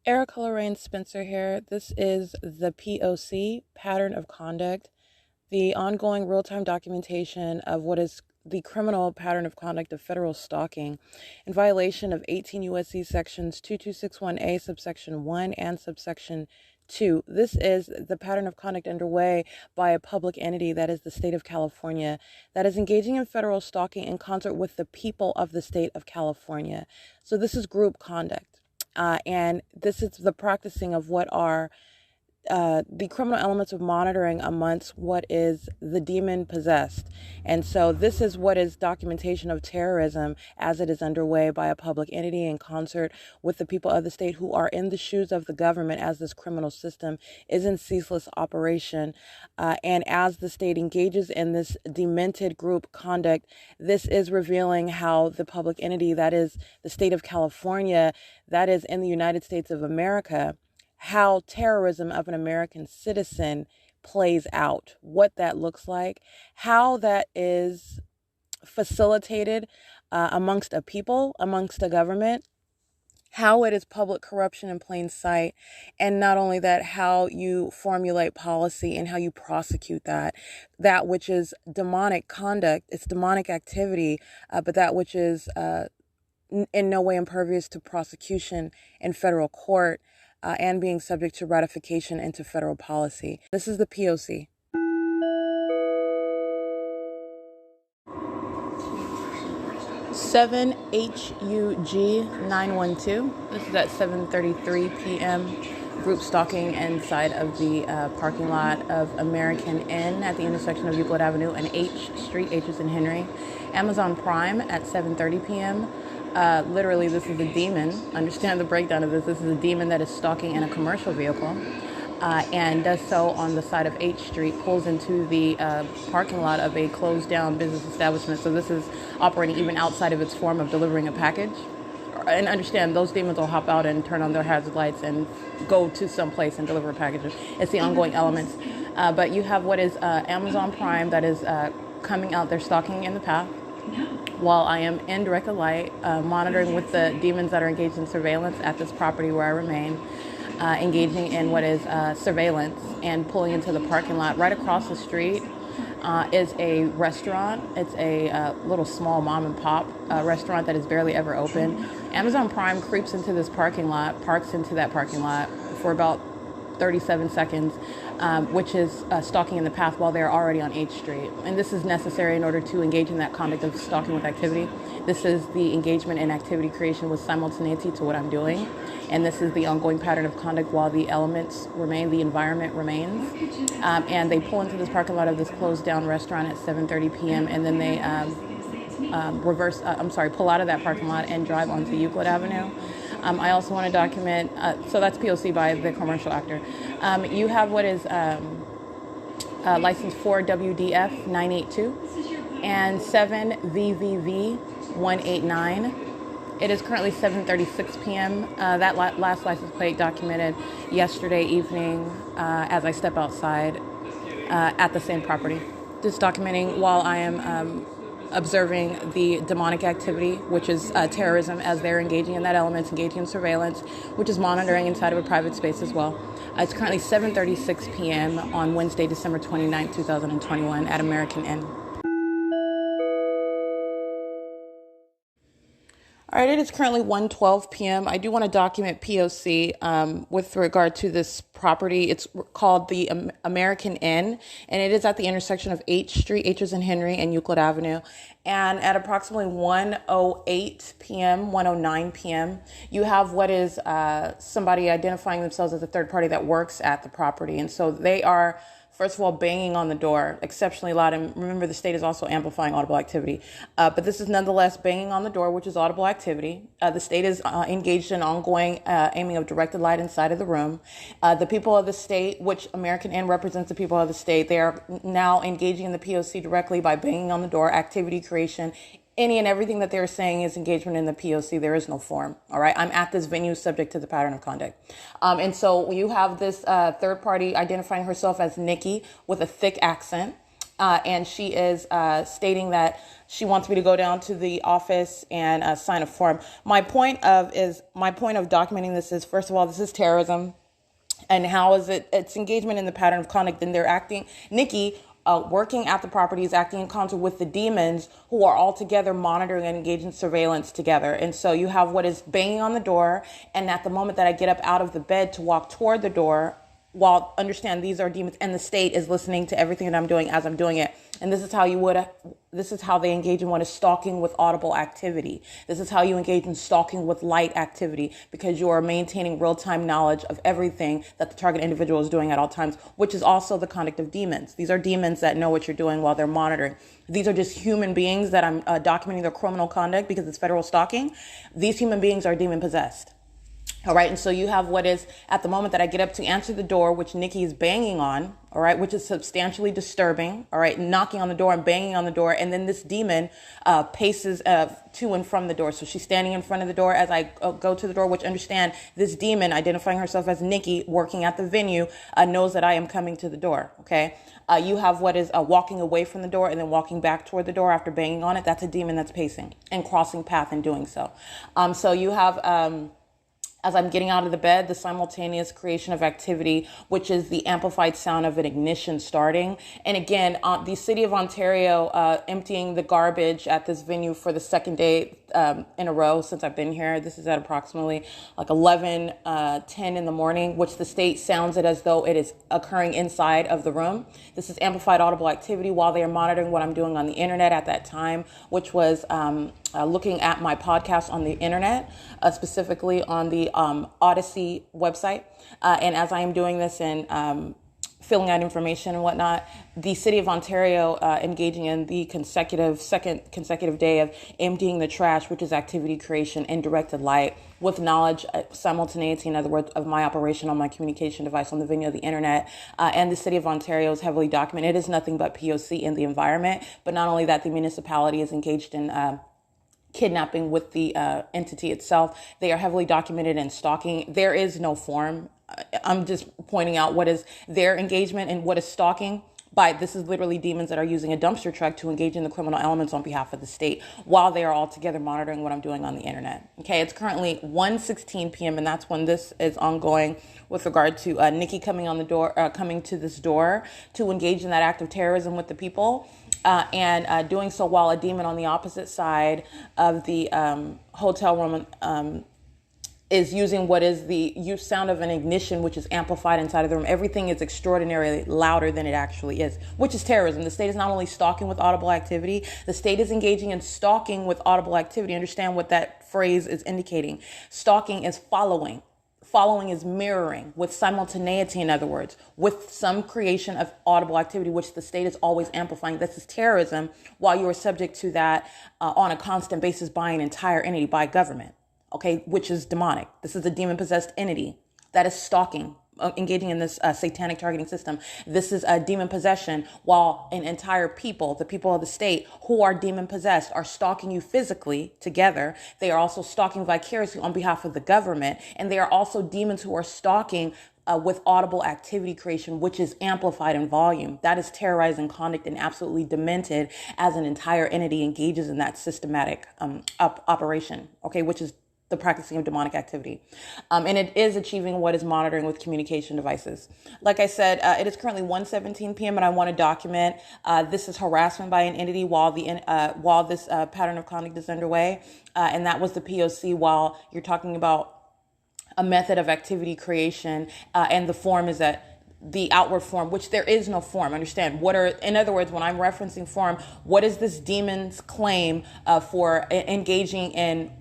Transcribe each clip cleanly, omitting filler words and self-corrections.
Erica Lorraine Spencer here. This is the P.O.C. pattern of conduct, the ongoing real-time documentation of what is the criminal pattern of conduct of federal stalking in violation of 18 U.S.C. sections 2261A subsection 1 and subsection 2. This is the pattern of conduct underway by a public entity, that is the state of California, that is engaging in federal stalking in concert with the people of the state of California. So this is group conduct. And this is the practicing of what are the criminal elements of monitoring amongst what is the demon possessed. And so this is what is documentation of terrorism as it is underway by a public entity in concert with the people of the state who are in the shoes of the government as this criminal system is in ceaseless operation. And as the state engages in this demented group conduct, this is revealing how the public entity, that is the state of California, that is in the United States of America, how terrorism of an American citizen plays out, what that looks like, how that is facilitated amongst a people, amongst a government, how it is public corruption in plain sight, and not only that, how you formulate policy and how you prosecute that which is demonic conduct, it's demonic activity, but that which is in no way impervious to prosecution in federal court, and being subject to ratification into federal policy. This is the P.O.C. (7 HUG 912). This is at 7:33 p.m. Group stalking inside of the parking lot of American Inn at the intersection of Euclid Avenue and H Street. H is in Henry. Amazon Prime at 7:30 p.m. Literally, this is a demon. Understand the breakdown of this. This is a demon that is stalking in a commercial vehicle and does so on the side of H Street, pulls into the parking lot of a closed down business establishment. So this is operating even outside of its form of delivering a package. And understand, those demons will hop out and turn on their hazard lights and go to some place and deliver a package. It's the ongoing elements. But you have what is Amazon Prime that is coming out. They're stalking in the path, while I am in direct light, monitoring with the demons that are engaged in surveillance at this property where I remain, engaging in what is surveillance and pulling into the parking lot. Right across the street is a restaurant. It's a little small mom and pop restaurant that is barely ever open. Amazon Prime creeps into this parking lot, parks into that parking lot for about 37 seconds, which is stalking in the path while they're already on H Street. And this is necessary in order to engage in that conduct of stalking with activity. This is the engagement in activity creation with simultaneity to what I'm doing. And this is the ongoing pattern of conduct while the elements remain, the environment remains. And they pull into this parking lot of this closed down restaurant at 7:30 p.m. And then they pull out of that parking lot and drive onto Euclid Avenue. I also want to document, so that's P.O.C. by the commercial actor. You have what is license 4 WDF 982 and 7 VVV 189. It is currently 7:36 p.m. That last license plate documented yesterday evening as I step outside at the same property. Just documenting while I am observing the demonic activity, which is terrorism, as they're engaging in that element, engaging in surveillance, which is monitoring inside of a private space as well. It's currently 7:36 p.m. on Wednesday, December 29th, 2021 at American Inn. All right, it is currently 1:12 p.m. I do want to document P.O.C. With regard to this property. It's called the American Inn, and it is at the intersection of H Street, H is in Henry, and Euclid Avenue. And at approximately 1:08 p.m., 1:09 p.m., you have what is somebody identifying themselves as a third party that works at the property. And so they are, first of all, banging on the door exceptionally loud. And remember, the state is also amplifying audible activity. But this is nonetheless banging on the door, which is audible activity. The state is engaged in ongoing aiming of directed light inside of the room. The people of the state, which American Inn represents the people of the state, they are now engaging in the P.O.C. directly by banging on the door, activity creation. Any and everything that they're saying is engagement in the P.O.C. There is no form. All right. I'm at this venue subject to the pattern of conduct. And so you have this third party identifying herself as Nikki with a thick accent. And she is stating that she wants me to go down to the office and sign a form. My point of documenting this is, first of all, this is terrorism. And how is it's engagement in the pattern of conduct. Then they're acting, Nikki, working at the property, is acting in concert with the demons who are all together monitoring and engaged in surveillance together. And so you have what is banging on the door. And at the moment that I get up out of the bed to walk toward the door, while understand these are demons, and the state is listening to everything that I'm doing as I'm doing it. And this is how they engage in what is stalking with audible activity. This is how you engage in stalking with light activity, because you are maintaining real-time knowledge of everything that the target individual is doing at all times, which is also the conduct of demons. These are demons that know what you're doing while they're monitoring. These are just human beings that I'm documenting their criminal conduct because it's federal stalking. These human beings are demon possessed. All right. And so you have what is at the moment that I get up to answer the door, which Nikki is banging on. All right. Which is substantially disturbing. All right. Knocking on the door and banging on the door. And then this demon paces to and from the door. So she's standing in front of the door as I go to the door, which understand this demon identifying herself as Nikki working at the venue knows that I am coming to the door. OK. You have what is walking away from the door and then walking back toward the door after banging on it. That's a demon that's pacing and crossing path in doing so. So you have as I'm getting out of the bed, the simultaneous creation of activity, which is the amplified sound of an ignition starting. And again, the city of Ontario emptying the garbage at this venue for the second day in a row since I've been here. This is at approximately like 11:10 in the morning, which the state sounds it as though it is occurring inside of the room. This is amplified audible activity while they are monitoring what I'm doing on the internet at that time, which was looking at my podcast on the internet, specifically on the U.S.C website. And as I am doing this and filling out information and whatnot, the city of Ontario engaging in the second consecutive day of emptying the trash, which is activity creation and directed light with knowledge, simultaneity, in other words, of my operation on my communication device on the venue of the internet. And the city of Ontario is heavily documented. It is nothing but P.O.C in the environment. But not only that, the municipality is engaged in kidnapping with the entity itself. They are heavily documented in stalking. There is no form. I'm just pointing out what is their engagement and what is stalking. This is literally demons that are using a dumpster truck to engage in the criminal elements on behalf of the state while they are all together monitoring what I'm doing on the internet. Okay, it's currently 1:16 p.m. and that's when this is ongoing with regard to Nikki coming on the door, coming to this door to engage in that act of terrorism with the people. And doing so while a demon on the opposite side of the hotel room is using what is the sound of an ignition, which is amplified inside of the room. Everything is extraordinarily louder than it actually is, which is terrorism. The state is not only stalking with audible activity, the state is engaging in stalking with audible activity. Understand what that phrase is indicating. Stalking is following. Following is mirroring with simultaneity, in other words, with some creation of audible activity, which the state is always amplifying. This is terrorism while you are subject to that on a constant basis by an entire entity, by government, okay, which is demonic. This is a demon-possessed entity that is stalking, engaging in this satanic targeting system. This is a demon possession while an entire people, the people of the state who are demon possessed, are stalking you physically together. They are also stalking vicariously on behalf of the government. And they are also demons who are stalking with audible activity creation, which is amplified in volume. That is terrorizing conduct and absolutely demented as an entire entity engages in that systematic operation, okay, which is the practicing of demonic activity. And it is achieving what is monitoring with communication devices. Like I said, it is currently 1:17 p.m. and I want to document this is harassment by an entity while this pattern of conduct is underway. And that was the P.O.C. while you're talking about a method of activity creation and the form is that the outward form, which there is no form. Understand in other words, when I'm referencing form, what is this demon's claim for engaging in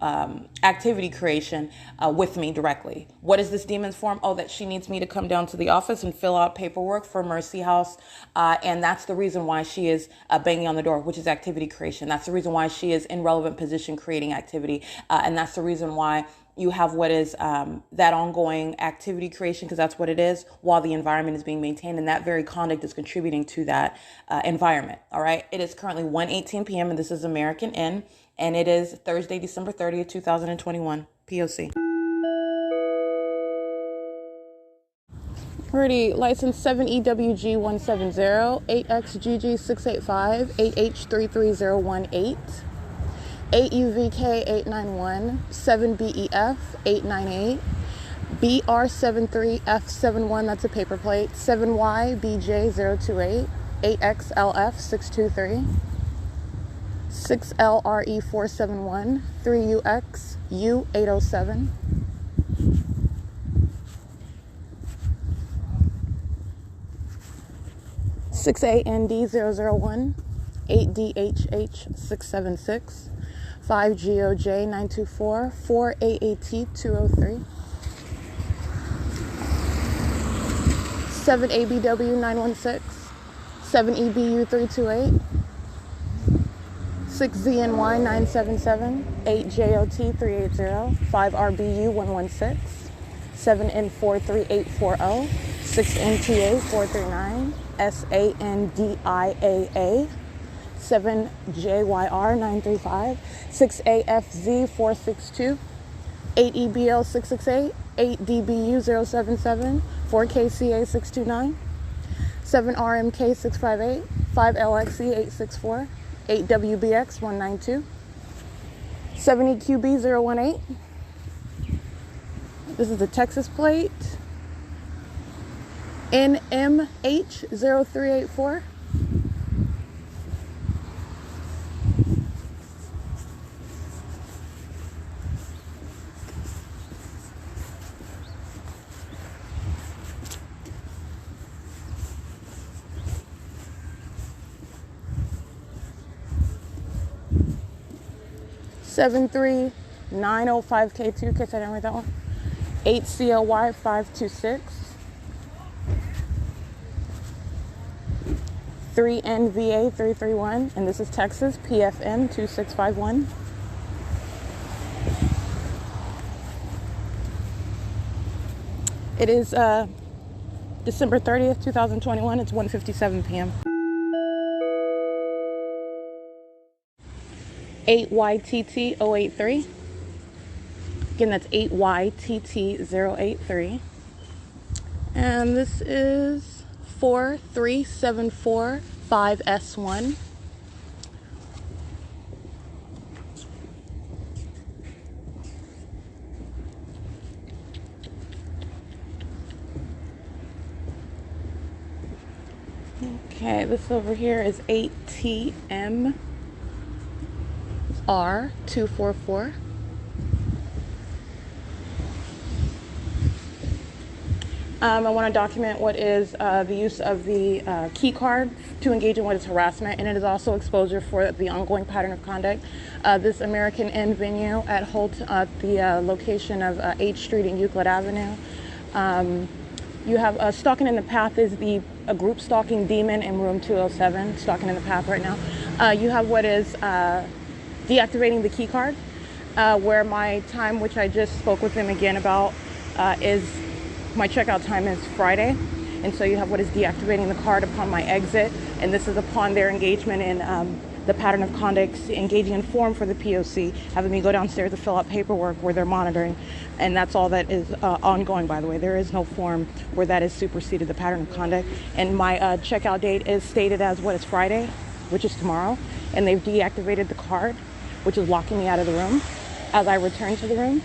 activity creation with me directly? What is this demon's form? Oh, that she needs me to come down to the office and fill out paperwork for Mercy House. And that's the reason why she is banging on the door, which is activity creation. That's the reason why she is in relevant position creating activity. And that's the reason why you have what is that ongoing activity creation, because that's what it is, while the environment is being maintained. And that very conduct is contributing to that environment. All right. It is currently 1:18 p.m. and this is American Inn. And it is Thursday, December 30th, 2021. P.O.C. Pretty. License 7EWG170, 8XGG685, 8H33018, 8UVK891, 7BEF898, BR73F71, that's a paper plate, 7YBJ028, 8XLF623, 6LRE471, 3UXU807, 6AND001, 8DHH676, 5GOJ924, 4AAT203, 7ABW916, 7EBU328, 6ZNY977, 8JOT380, 5RBU116, 7N43840, 6NTA439, SANDIAA, 7JYR935, 6AFZ462, 8EBL668, 8DBU077, 4KCA629, 7RMK658, 5LXE864, 8WBX192, 7EQB018. This is the Texas plate. NMH0384. Seven 905K2, in case I didn't read that one. 8CLY526. 3NVA331, and this is Texas, PFM2651. It is December 30th, 2021. It's 1:57 p.m. 8YTT083. Again, that's 8YTT083. And this is 43745S1. Okay, this over here is 8TMR244. I want to document what is the use of the key card to engage in what is harassment, and it is also exposure for the ongoing pattern of conduct. This American Inn venue at Holt at the location of H Street and Euclid Avenue. You have Stalking in the Path is a group stalking demon in room 207, Stalking in the Path right now. You have what is deactivating the key card, where my time, which I just spoke with him again about, is my checkout time is Friday, and so you have what is deactivating the card upon my exit, and this is upon their engagement in the pattern of conduct, engaging in form for the P.O.C, having me go downstairs to fill out paperwork where they're monitoring, and that's all that is ongoing, by the way. There is no form where that is superseded the pattern of conduct, and my checkout date is stated as what is Friday, which is tomorrow, and they've deactivated the card, which is locking me out of the room. As I return to the room,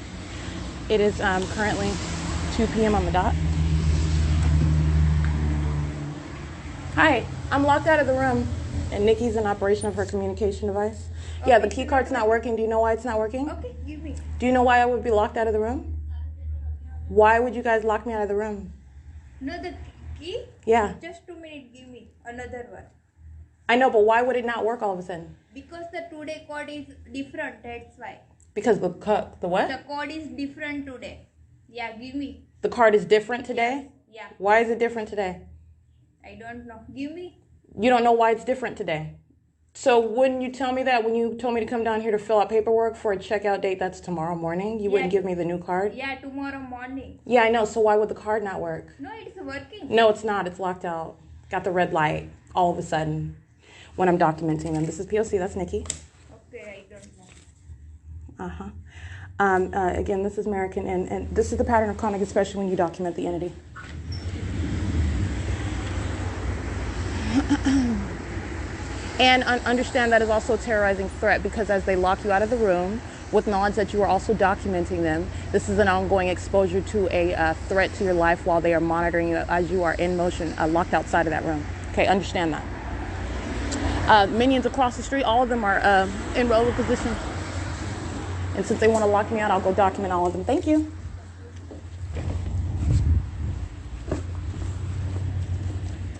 it is currently 2 p.m. on the dot. Hi, I'm locked out of the room, and Nikki's in operation of her communication device. Okay. Yeah, the key card's not working. Do you know why it's not working? Okay, give me. Do you know why I would be locked out of the room? Why would you guys lock me out of the room? No, the key? Yeah. Just 2 minutes, give me another one. I know, but why would it not work all of a sudden? Because the today code is different, that's why. Because the what? The code is different today. Yeah, give me. The card is different today? Yes. Yeah. Why is it different today? I don't know. Give me. You don't know why it's different today? So wouldn't you tell me that when you told me to come down here to fill out paperwork for a checkout date that's tomorrow morning? You wouldn't give me the new card? Yeah, tomorrow morning. Yeah, I know. So why would the card not work? No, it's working. No, it's not. It's locked out. Got the red light all of a sudden when I'm documenting them. This is P.O.C. That's Nikki. Okay, I don't know. Again, this is American, and this is the pattern of conduct, especially when you document the entity. And understand that is also a terrorizing threat, because as they lock you out of the room with knowledge that you are also documenting them, this is an ongoing exposure to a threat to your life while they are monitoring you as you are in motion, locked outside of that room. Okay, understand that. Minions across the street, all of them are in relevant position. And since they want to lock me out, I'll go document all of them. Thank you.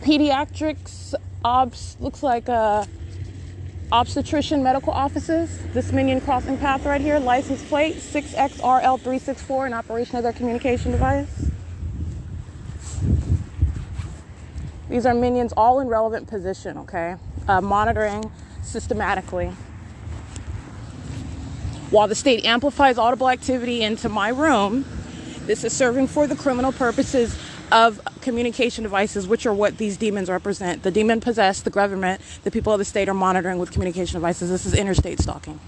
Pediatrics, obs, looks like obstetrician medical offices. This minion crossing path right here, license plate 6XRL364, in operation of their communication device. These are minions all in relevant position, okay? Monitoring systematically. While the state amplifies audible activity into my room, this is serving for the criminal purposes of communication devices, which are what these demons represent. The demon possessed, the government, the people of the state are monitoring with communication devices. This is interstate stalking.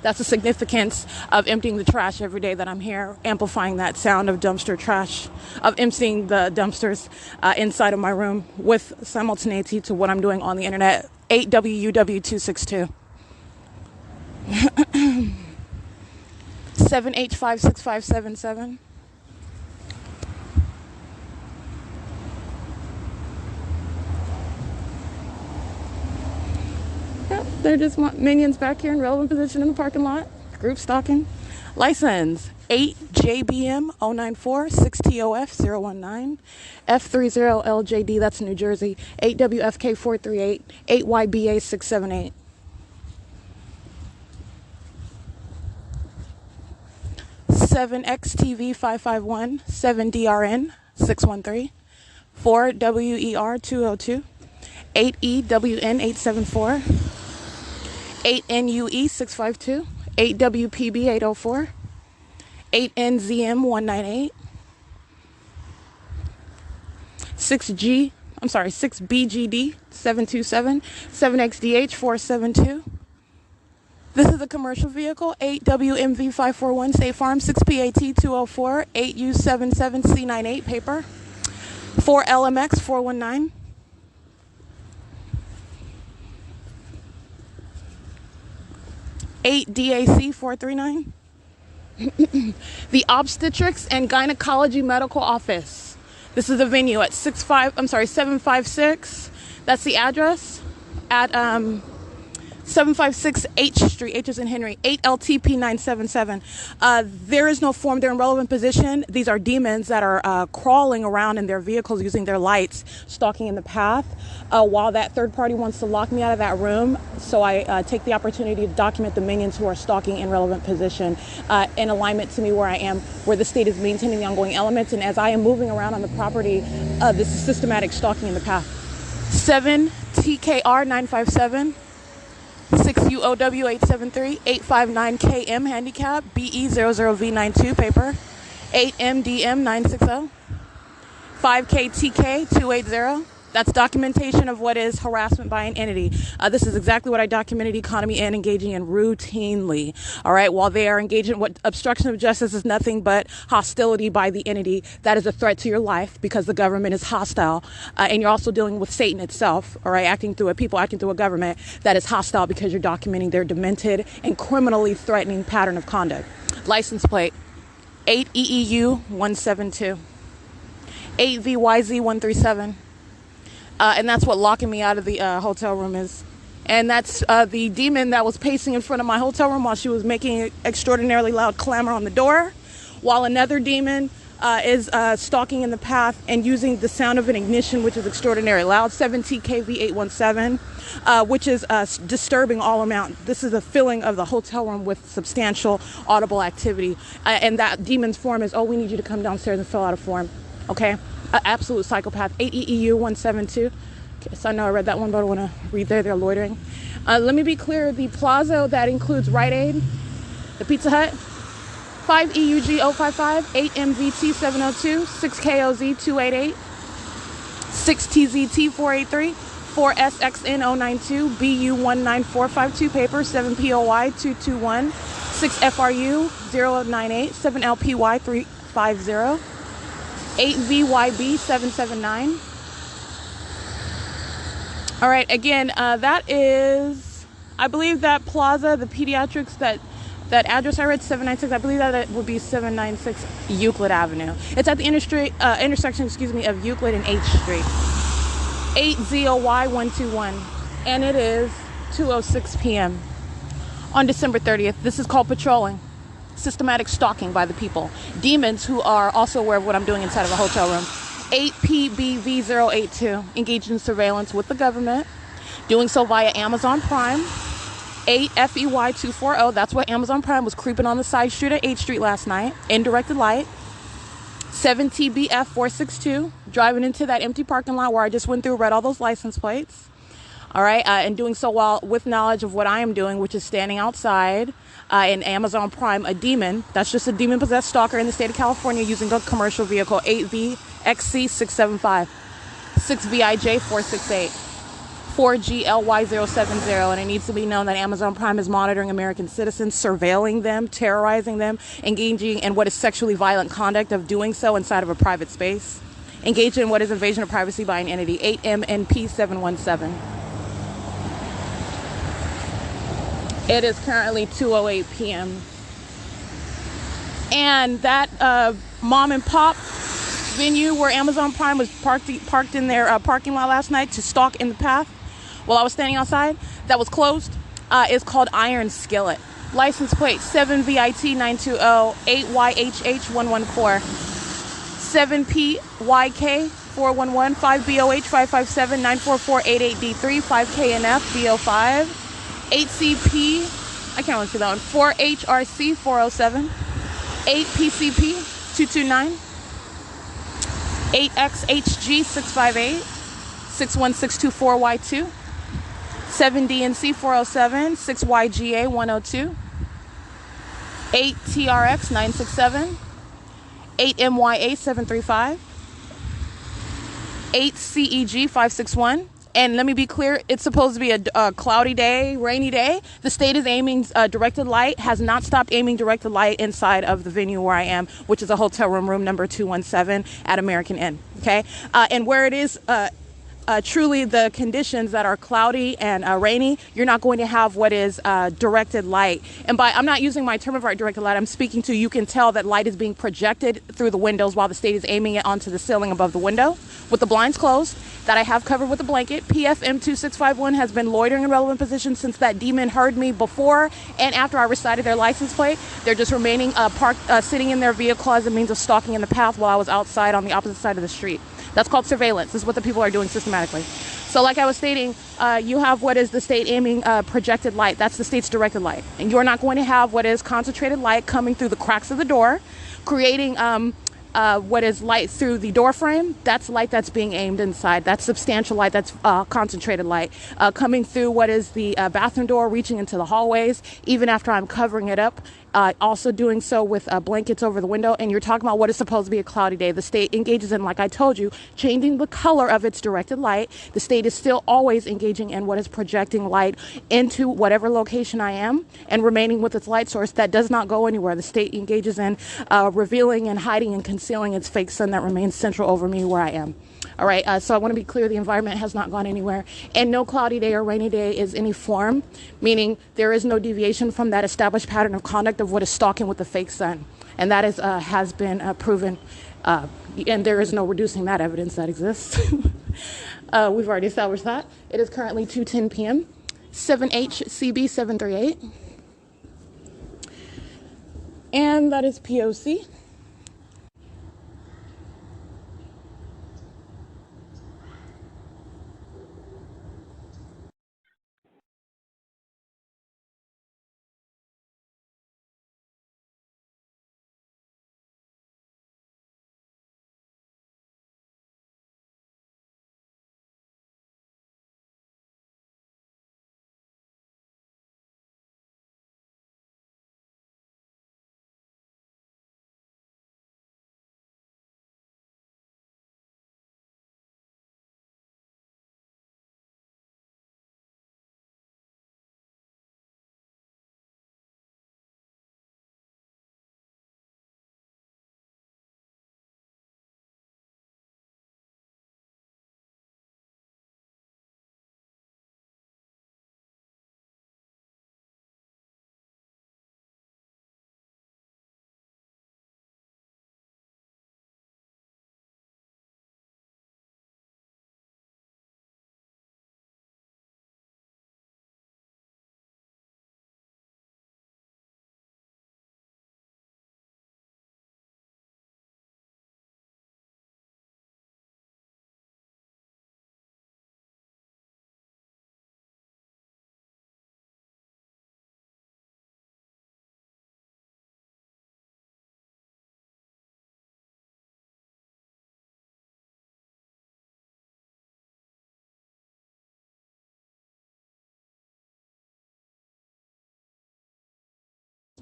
That's the significance of emptying the trash every day that I'm here, amplifying that sound of dumpster trash, of emptying the dumpsters inside of my room with simultaneity to what I'm doing on the internet. 8WUW262. 7H56577. Yep, they're just minions back here in relevant position in the parking lot. Group stalking. License 8JBM094 6TOF019 F30LJD, that's New Jersey. 8WFK438 8YBA678. 7XTV551 7DRN 613 4WER202 8EWN874 8NUE652 8WPB804 8NZM198 6BGD727 7XDH472. This is a commercial vehicle, 8WMV541 State Farm, 6PAT204 8U77C98 paper, 4LMX419. 8DAC439. The Obstetrics and Gynecology Medical Office. This is the venue at 756. That's the address at 756 H Street. H is in Henry. 8LTP977. There is no form. They're in relevant position. These are demons that are crawling around in their vehicles using their lights, stalking in the path. While that third party wants to lock me out of that room, so I take the opportunity to document the minions who are stalking in relevant position in alignment to me where I am, where the state is maintaining the ongoing elements. And as I am moving around on the property, this is systematic stalking in the path. 7TKR957. 6UOW873, 859KM handicap, BE00V92 paper, 8MDM960, 5KTK280. That's documentation of what is harassment by an entity. This is exactly what I documented economy and engaging in routinely. All right, while they are engaging in what obstruction of justice is nothing but hostility by the entity that is a threat to your life because the government is hostile. And you're also dealing with Satan itself, all right, acting through a government that is hostile because you're documenting their demented and criminally threatening pattern of conduct. License plate 8EEU172, 8VYZ137. And that's what locking me out of the hotel room is. And that's the demon that was pacing in front of my hotel room while she was making extraordinarily loud clamor on the door, while another demon is stalking in the path and using the sound of an ignition, which is extraordinarily loud, 7TKV817, which is disturbing all amount. This is a filling of the hotel room with substantial audible activity. And that demon's form is, oh, we need you to come downstairs and fill out a form. Okay? Absolute psychopath. 8EEU172. Okay, so I know I read that one, but I want to read they're loitering. Let me be clear. The plaza that includes Rite Aid, the Pizza Hut, 5EUG055, 8MVT702, 6KOZ288, 6TZT483, 4SXN092, BU19452 paper, 7POY221, 6FRU098, 7LPY350. 8VYB779, All right, again, that is, I believe that plaza, the pediatrics, that address I read, 796, I believe that it would be 796 Euclid Avenue. It's at the intersection, of Euclid and H Street. 8ZOY121. And it is 2:06 p.m. on December 30th. This is called patrolling. Systematic stalking by the people. Demons who are also aware of what I'm doing inside of a hotel room. 8PBV082, engaged in surveillance with the government, doing so via Amazon Prime. 8FEY240, that's what Amazon Prime was creeping on the side street at 8th Street last night, in directed light. 7TBF462, driving into that empty parking lot where I just went through, read all those license plates. All right, and doing so while with knowledge of what I am doing, which is standing outside in Amazon Prime, a demon, that's just a demon-possessed stalker in the state of California using a commercial vehicle, 8VXC675, 6VIJ468, 4GLY070, and it needs to be known that Amazon Prime is monitoring American citizens, surveilling them, terrorizing them, engaging in what is sexually violent conduct of doing so inside of a private space, engaged in what is invasion of privacy by an entity, 8MNP717. It is currently 2:08 p.m. And that mom and pop venue where Amazon Prime was parked in their parking lot last night to stalk in the path while I was standing outside, that was closed, is called Iron Skillet. License plate 7VIT920, 8YHH114, 7PYK411, 5BOH557, 94488D3, 5KNF-BO5, 8CP, I can't really see that one, 4HRC407, 8PCP229, 8XHG658, 61624Y2, 7DNC407, 6YGA102, 8TRX967, 8MYA735, 8CEG561. And let me be clear, it's supposed to be a cloudy day, rainy day. The state is aiming directed light, has not stopped aiming directed light inside of the venue where I am, which is a hotel room number 217 at American Inn. Okay, and where it is truly the conditions that are cloudy and rainy, you're not going to have what is directed light. And by, I'm not using my term of art directed light, I'm speaking to, you can tell that light is being projected through the windows while the state is aiming it onto the ceiling above the window with the blinds closed that I have covered with a blanket. PFM2651 has been loitering in relevant position since that demon heard me before and after I recited their license plate. They're just remaining parked, sitting in their vehicle as a means of stalking in the path while I was outside on the opposite side of the street. That's called surveillance. This is what the people are doing systematically. So like I was stating, you have what is the state aiming projected light. That's the state's directed light. And you're not going to have what is concentrated light coming through the cracks of the door, creating what is light through the door frame. That's light that's being aimed inside. That's substantial light. That's concentrated light coming through what is the bathroom door, reaching into the hallways, even after I'm covering it up. Also doing so with blankets over the window. And you're talking about what is supposed to be a cloudy day. The state engages in, like I told you, changing the color of its directed light. The state is still always engaging in what is projecting light into whatever location I am and remaining with its light source that does not go anywhere. The state engages in revealing and hiding and concealing its fake sun that remains central over me where I am. All right, so I want to be clear, the environment has not gone anywhere, and no cloudy day or rainy day is any form, meaning there is no deviation from that established pattern of conduct of what is stalking with the fake sun, and that is has been proven, and there is no reducing that evidence that exists. We've already established that. It is currently 2:10 p.m., 7HCB738, and that is P.O.C.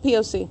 P.O.C.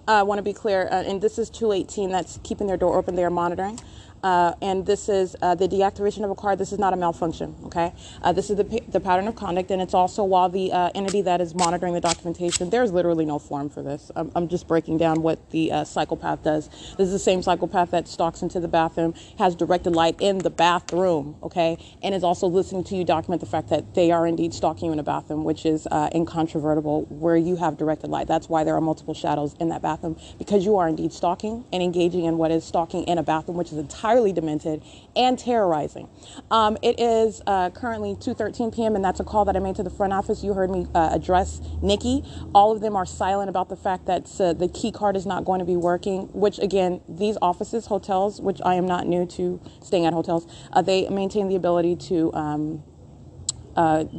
I want to be clear, and this is 218 that's keeping their door open. They are monitoring. And this is the deactivation of a card. This is not a malfunction, okay? This is the pattern of conduct, and it's also while the entity that is monitoring the documentation, there's literally no form for this. I'm just breaking down what the psychopath does. This is the same psychopath that stalks into the bathroom, has directed light in the bathroom, okay? And is also listening to you document the fact that they are indeed stalking you in a bathroom, which is incontrovertible, where you have directed light. That's why there are multiple shadows in that bathroom, because you are indeed stalking and engaging in what is stalking in a bathroom, which is entirely demented and terrorizing. It is currently 2:13 p.m. and that's a call that I made to the front office. You heard me address Nikki. All of them are silent about the fact that the key card is not going to be working, which again, these offices, hotels, which I am not new to staying at hotels, they maintain the ability to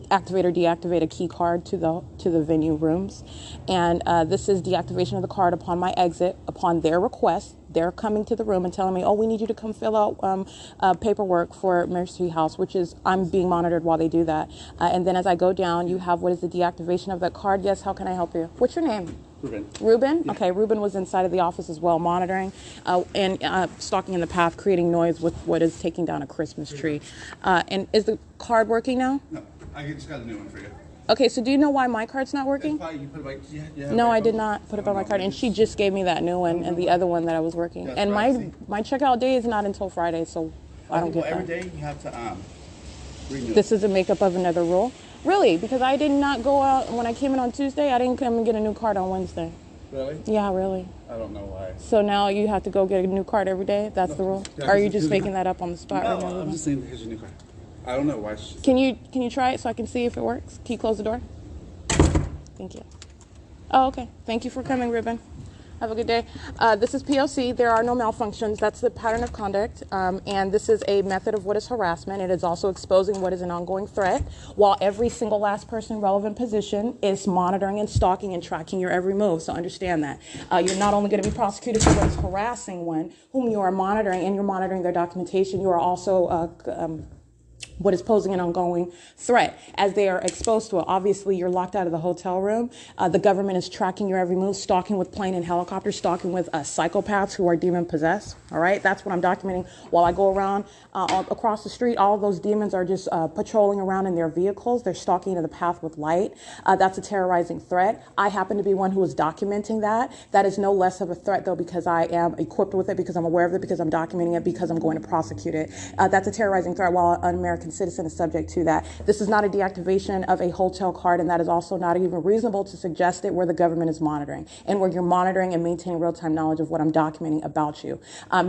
activate or deactivate a key card to the venue rooms, and this is deactivation of the card upon my exit, upon their request. They're coming to the room and telling me, oh, we need you to come fill out paperwork for Mercy House, which is, I'm being monitored while they do that. And then as I go down, you have what is the deactivation of that card. Yes, how can I help you? What's your name? Ruben. Ruben? Yeah. Okay, Ruben was inside of the office as well, monitoring and stalking in the path, creating noise with what is taking down a Christmas tree. And is the card working now? No, I just got a new one for you. Okay, so do you know why my card's not working? That's why you put it No, I did not put it on my card, and she just gave me that new one and the other one that I was working. That's And right, my checkout day is not until Friday, so I don't get every that. day you have to renew. This is a makeup of another rule? Really? Because I did not go out, when I came in on Tuesday, I didn't come and get a new card on Wednesday. Really? Yeah, really. I don't know why. So now you have to go get a new card every day? That's the rule? Yeah, Or are you this is- just making that up on the spot right No, now? I'm Ruben? just saying here's your new card. I don't know why. Can you try it so I can see if it works? Can you close the door? Thank you. Oh, okay. Thank you for coming, Ruben. Have a good day. This is P.O.C. There are no malfunctions. That's the pattern of conduct. And this is a method of what is harassment. It is also exposing what is an ongoing threat, while every single last person relevant position is monitoring and stalking and tracking your every move. So understand that. You're not only going to be prosecuted for what is harassing one whom you are monitoring, and you're monitoring their documentation, you are also what is posing an ongoing threat as they are exposed to it. Obviously, you're locked out of the hotel room. The government is tracking your every move, stalking with plane and helicopter, stalking with psychopaths who are demon possessed. All right, that's what I'm documenting while I go around across the street. All of those demons are just patrolling around in their vehicles. They're stalking into the path with light. That's a terrorizing threat. I happen to be one who is documenting that. That is no less of a threat, though, because I am equipped with it, because I'm aware of it, because I'm documenting it, because I'm going to prosecute it. That's a terrorizing threat, while an American citizen is subject to that. This is not a deactivation of a hotel card, and that is also not even reasonable to suggest it where the government is monitoring and where you're monitoring and maintaining real-time knowledge of what I'm documenting about you.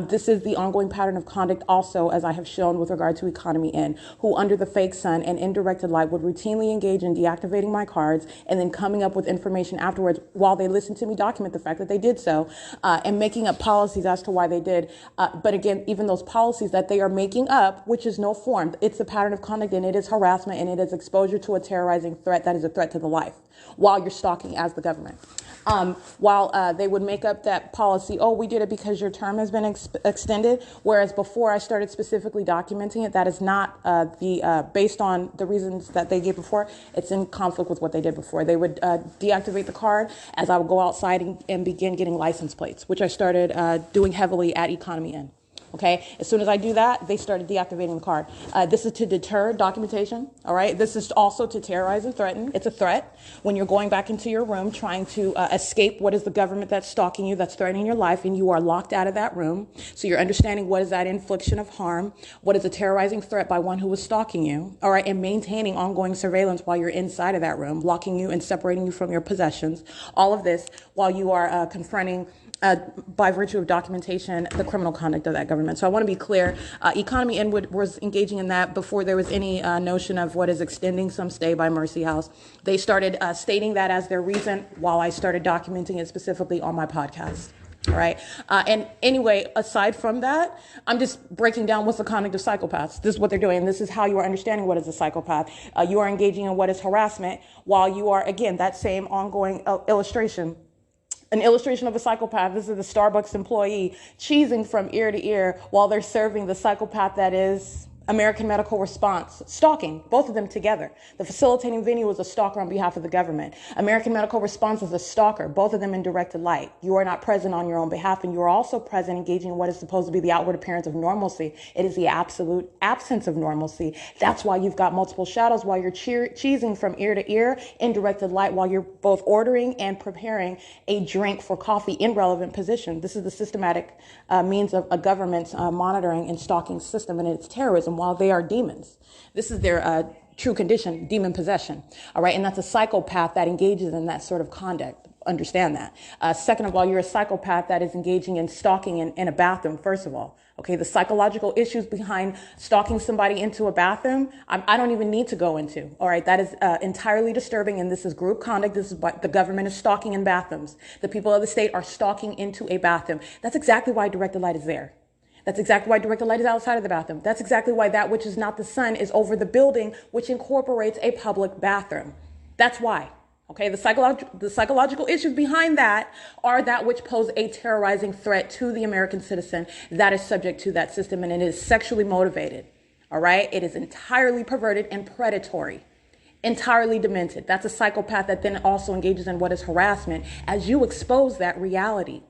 This is the ongoing pattern of conduct also, as I have shown with regard to Economy Inn, who under the fake sun and indirected light would routinely engage in deactivating my cards and then coming up with information afterwards while they listen to me document the fact that they did so, and making up policies as to why they did. But again, even those policies that they are making up, which is no form, it's a pattern of conduct, and it is harassment, and it is exposure to a terrorizing threat that is a threat to the life while you're stalking as the government. While they would make up that policy, oh, we did it because your term has been extended, whereas before I started specifically documenting it, that is not based on the reasons that they gave before. It's in conflict with what they did before. They would deactivate the card as I would go outside and begin getting license plates, which I started doing heavily at Economy Inn. Okay, as soon as I do that, they started deactivating the card. This is to deter documentation, all right? This is also to terrorize and threaten. It's a threat when you're going back into your room trying to escape what is the government that's stalking you, that's threatening your life, and you are locked out of that room. So you're understanding what is that infliction of harm, what is a terrorizing threat by one who was stalking you, all right, and maintaining ongoing surveillance while you're inside of that room, locking you and separating you from your possessions. All of this while you are confronting by virtue of documentation, the criminal conduct of that government. So I want to be clear, Economy Inn was engaging in that before there was any notion of what is extending some stay by Mercy House. They started stating that as their reason while I started documenting it specifically on my podcast. All right. And anyway, aside from that, I'm just breaking down what's the conduct of psychopaths. This is what they're doing. This is how you are understanding what is a psychopath. You are engaging in what is harassment while you are, again, that same ongoing illustration. An illustration of a psychopath. This is the Starbucks employee cheesing from ear to ear while they're serving the psychopath that is American Medical Response, stalking, both of them together. The facilitating venue was a stalker on behalf of the government. American Medical Response is a stalker, both of them in directed light. You are not present on your own behalf, and you are also present engaging in what is supposed to be the outward appearance of normalcy. It is the absolute absence of normalcy. That's why you've got multiple shadows while you're cheesing from ear to ear in directed light while you're both ordering and preparing a drink for coffee in relevant position. This is the systematic means of a government's monitoring and stalking system, and it's terrorism while they are demons. This is their true condition, demon possession. All right. And that's a psychopath that engages in that sort of conduct. Understand that. Second of all, you're a psychopath that is engaging in stalking in a bathroom, first of all. Okay. The psychological issues behind stalking somebody into a bathroom, I don't even need to go into. All right. That is entirely disturbing. And this is group conduct. This is what the government is stalking in bathrooms. The people of the state are stalking into a bathroom. That's exactly why directed light is there. That's exactly why directed light is outside of the bathroom. That's exactly why that which is not the sun is over the building, which incorporates a public bathroom. That's why. Okay, the psychological issues behind that are that which pose a terrorizing threat to the American citizen that is subject to that system, and it is sexually motivated. All right, it is entirely perverted and predatory. Entirely demented. That's a psychopath that then also engages in what is harassment as you expose that reality.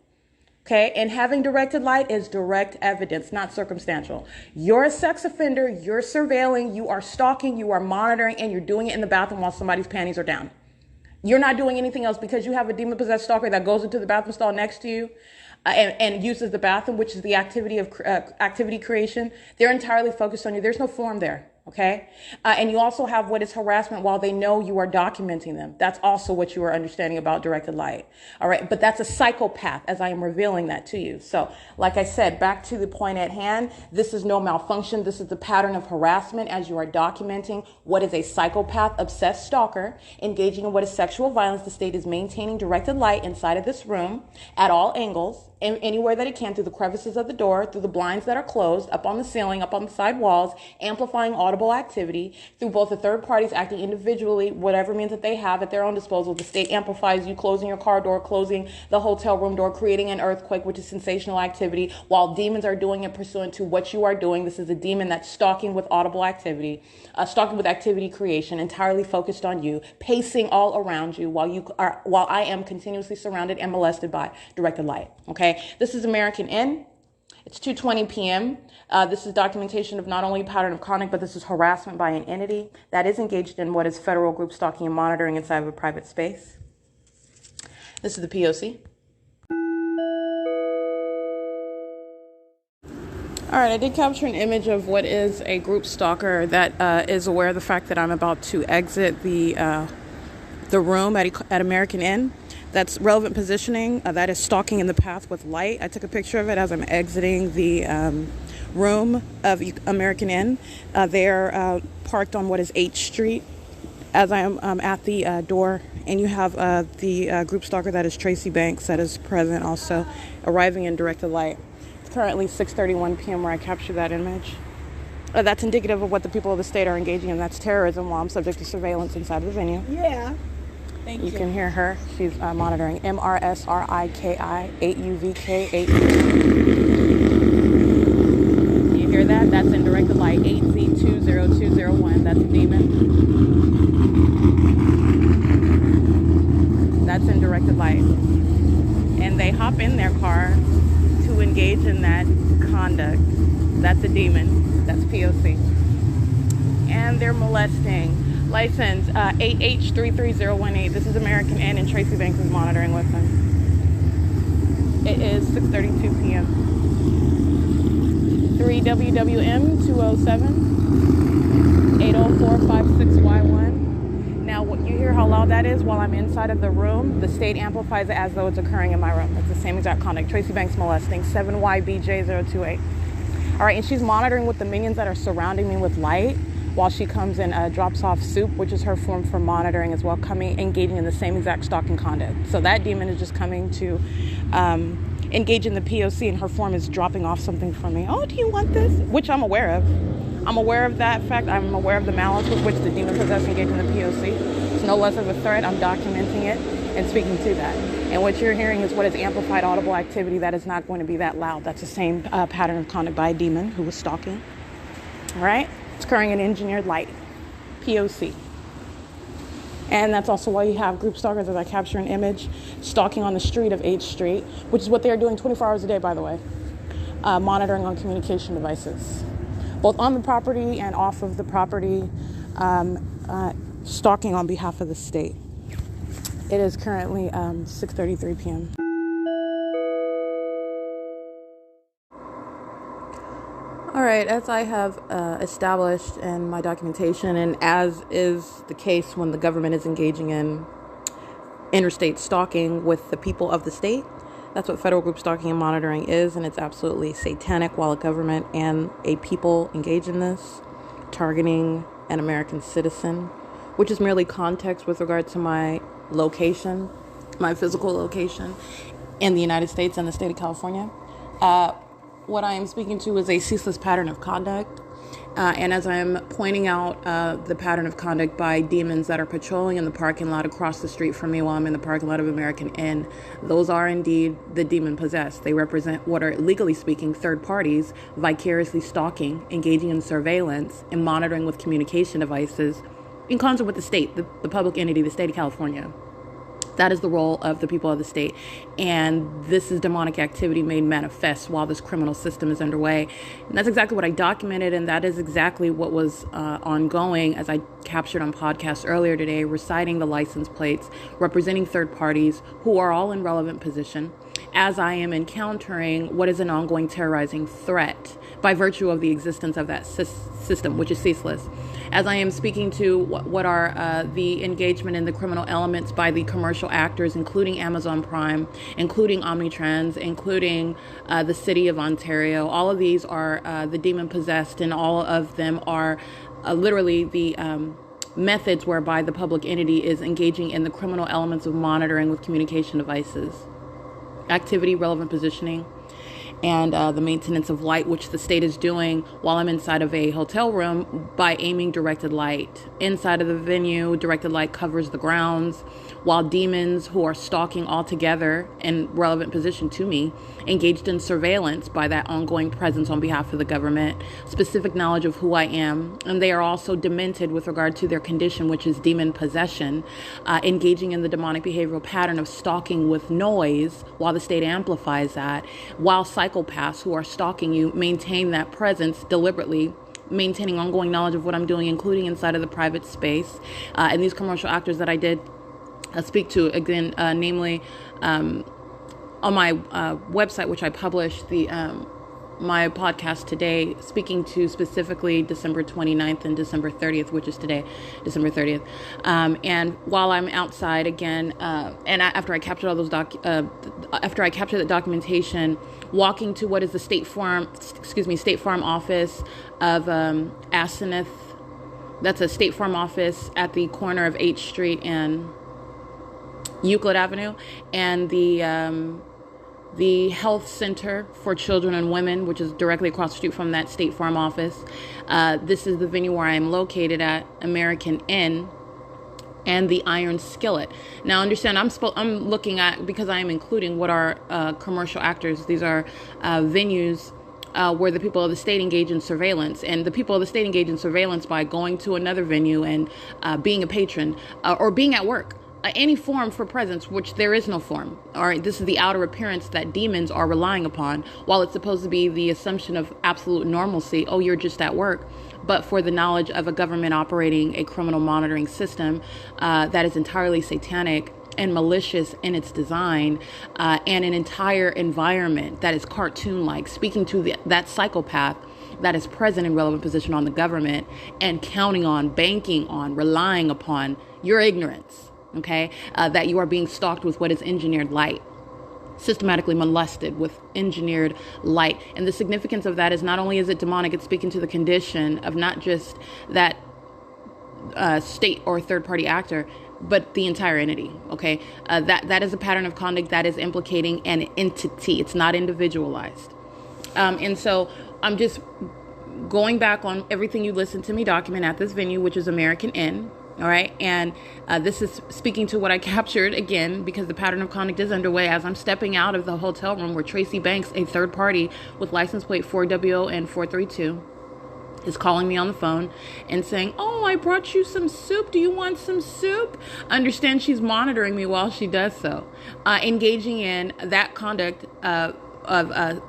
Okay, and having directed light is direct evidence, not circumstantial. You're a sex offender, you're surveilling, you are stalking, you are monitoring, and you're doing it in the bathroom while somebody's panties are down. You're not doing anything else because you have a demon-possessed stalker that goes into the bathroom stall next to you and uses the bathroom, which is the activity creation. They're entirely focused on you. There's no form there. Okay. And you also have what is harassment while they know you are documenting them. That's also what you are understanding about directed light. All right. But that's a psychopath as I am revealing that to you. So like I said, back to the point at hand, this is no malfunction. This is the pattern of harassment as you are documenting what is a psychopath obsessed stalker engaging in what is sexual violence. The state is maintaining directed light inside of this room at all angles. Anywhere that it can, through the crevices of the door, through the blinds that are closed, up on the ceiling, up on the side walls, amplifying audible activity, through both the third parties acting individually, whatever means that they have at their own disposal. The state amplifies you closing your car door, closing the hotel room door, creating an earthquake, which is sensational activity, while demons are doing it pursuant to what you are doing. This is a demon that's stalking with audible activity, stalking with activity creation, entirely focused on you, pacing all around you while I am continuously surrounded and molested by directed light. Okay. This is American N. It's 2:20 p.m. This is documentation of not only pattern of conduct, but this is harassment by an entity that is engaged in what is federal group stalking and monitoring inside of a private space. This is the P.O.C. All right, I did capture an image of what is a group stalker that is aware of the fact that I'm about to exit the room at American Inn. That's relevant positioning. That is stalking in the path with light. I took a picture of it as I'm exiting the room of American Inn. They're parked on what is H Street as I am at the door. And you have the group stalker that is Tracy Banks that is present also, arriving in directed light. It's currently 6:31 p.m. where I captured that image. That's indicative of what the people of the state are engaging in. That's terrorism while I'm subject to surveillance inside of the venue. Yeah. Thank you. You can hear her. She's monitoring. MRSRIKI 8UVK 8. You hear that? That's in directed light 8Z20201. That's a demon. That's in directed light. And they hop in their car to engage in that conduct. That's a demon. That's P.O.C. And they're molesting. License 8H33018. This is American N, and Tracy Banks is monitoring with them. It is 6:32 p.m. 3WWM 207 80456Y1. Now, you hear how loud that is while I'm inside of the room? The state amplifies it as though it's occurring in my room. It's the same exact conduct. Tracy Banks molesting 7YBJ028. All right, and she's monitoring with the minions that are surrounding me with light, while she comes and drops off soup, which is her form for monitoring as well, engaging in the same exact stalking conduct. So that demon is just coming to engage in the P.O.C. and her form is dropping off something from me. Oh, do you want this? Which I'm aware of. I'm aware of that fact. I'm aware of the malice with which the demon possessed engage in the P.O.C. It's no less of a threat. I'm documenting it and speaking to that. And what you're hearing is what is amplified audible activity that is not going to be that loud. That's the same pattern of conduct by a demon who was stalking. All right? It's occurring in engineered light, P.O.C. And that's also why you have group stalkers, as I capture an image, stalking on the street of H Street, which is what they are doing 24 hours a day, by the way, monitoring on communication devices, both on the property and off of the property, stalking on behalf of the state. It is currently 6:33 p.m. All right, as I have established in my documentation, and as is the case when the government is engaging in interstate stalking with the people of the state, that's what federal group stalking and monitoring is, and it's absolutely satanic while a government and a people engage in this, targeting an American citizen, which is merely context with regard to my location, my physical location in the United States and the state of California. What I am speaking to is a ceaseless pattern of conduct. And as I'm pointing out the pattern of conduct by demons that are patrolling in the parking lot across the street from me while I'm in the parking lot of American Inn, those are indeed the demon possessed. They represent what are, legally speaking, third parties vicariously stalking, engaging in surveillance, and monitoring with communication devices in concert with the state, the public entity, the state of California. That is the role of the people of the state. And this is demonic activity made manifest while this criminal system is underway. And that's exactly what I documented. And that is exactly what was ongoing as I captured on podcast earlier today, reciting the license plates, representing third parties who are all in relevant position as I am encountering what is an ongoing terrorizing threat by virtue of the existence of that system, which is ceaseless. As I am speaking to what are the engagement in the criminal elements by the commercial actors, including Amazon Prime, including Omnitrans, including the city of Ontario. All of these are the demon possessed, and all of them are literally the methods whereby the public entity is engaging in the criminal elements of monitoring with communication devices, activity, relevant positioning, and the maintenance of light, which the state is doing while I'm inside of a hotel room by aiming directed light. Inside of the venue, directed light covers the grounds, while demons who are stalking all together in relevant position to me, engaged in surveillance by that ongoing presence on behalf of the government, specific knowledge of who I am, and they are also demented with regard to their condition, which is demon possession, engaging in the demonic behavioral pattern of stalking with noise while the state amplifies that, while psychopaths who are stalking you maintain that presence deliberately, maintaining ongoing knowledge of what I'm doing, including inside of the private space. And these commercial actors that I did speak to, again, namely on my website, which I published my podcast today, speaking to specifically December 29th and December 30th, which is today, December 30th. And while I'm outside again, and after I captured all those after I captured the documentation, walking to what is the State Farm office of S.I.I.S. That's a State Farm office at the corner of H Street and Euclid Avenue, and the health center for children and women, which is directly across the street from that State Farm office. This is the venue where I am located at, American Inn, and the Iron Skillet. Now, understand, I'm looking at, because I am including what are commercial actors. These are venues where the people of the state engage in surveillance, and the people of the state engage in surveillance by going to another venue and being a patron or being at work. Any form for presence, which there is no form. All right, this is the outer appearance that demons are relying upon, while it's supposed to be the assumption of absolute normalcy. Oh, you're just at work. But for the knowledge of a government operating a criminal monitoring system that is entirely satanic and malicious in its design, and an entire environment that is cartoon-like, speaking to that psychopath that is present in relevant position on the government and counting on, banking on, relying upon your ignorance. Okay, that you are being stalked with what is engineered light, systematically molested with engineered light. And the significance of that is not only is it demonic, it's speaking to the condition of not just that state or third party actor, but the entire entity. Okay, that is a pattern of conduct that is implicating an entity. It's not individualized. And so I'm just going back on everything you listened to me document at this venue, which is American Inn. All right. And this is speaking to what I captured again, because the pattern of conduct is underway as I'm stepping out of the hotel room where Tracy Banks, a third party with license plate 4WO and 432, is calling me on the phone and saying, "Oh, I brought you some soup. Do you want some soup?" Understand, she's monitoring me while she does so, engaging in that conduct of